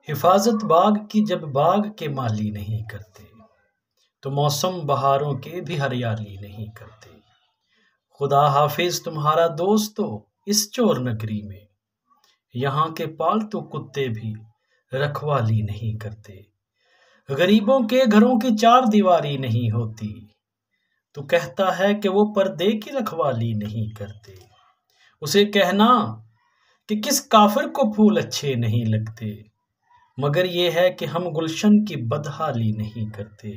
حفاظت باغ کی جب باغ کے مالی نہیں کرتے تو موسم بہاروں کے بھی ہریالی نہیں کرتے۔ خدا حافظ تمہارا دوست ہو اس چور نگری میں، یہاں کے پالتو کتے بھی رکھوالی نہیں کرتے۔ غریبوں کے گھروں کی چار دیواری نہیں ہوتی تو کہتا ہے کہ وہ پردے کی رکھوالی نہیں کرتے۔ اسے کہنا کہ کس کافر کو پھول اچھے نہیں لگتے، مگر یہ ہے کہ ہم گلشن کی بدحالی نہیں کرتے۔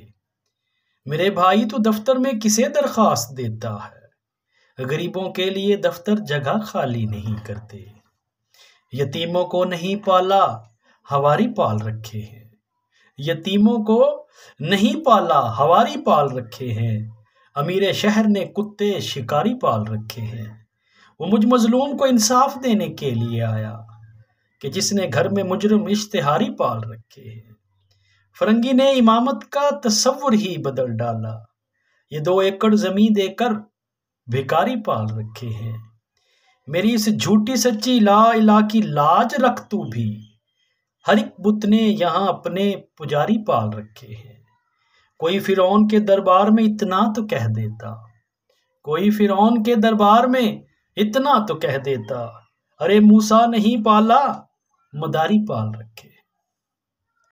میرے بھائی تو دفتر میں کسے درخواست دیتا ہے، غریبوں کے لیے دفتر جگہ خالی نہیں کرتے۔ یتیموں کو نہیں پالا ہواری پال رکھے ہیں، یتیموں کو نہیں پالا ہواری پال رکھے ہیں، امیر شہر نے کتے شکاری پال رکھے ہیں۔ وہ مجھ مظلوم کو انصاف دینے کے لیے آیا کہ جس نے گھر میں مجرم اشتہاری پال رکھے ہیں۔ فرنگی نے امامت کا تصور ہی بدل ڈالا، یہ 2 ایکڑ زمین دے کر بھکاری پال رکھے ہیں۔ میری اس جھوٹی سچی لا الہ کی لاج رکھ تو بھی، ہر ایک بت نے یہاں اپنے پجاری پال رکھے ہیں۔ کوئی فرعون کے دربار میں اتنا تو کہہ دیتا، کوئی فرعون کے دربار میں اتنا تو کہہ دیتا، ارے موسیٰ نہیں پالا مداری پال رکھے۔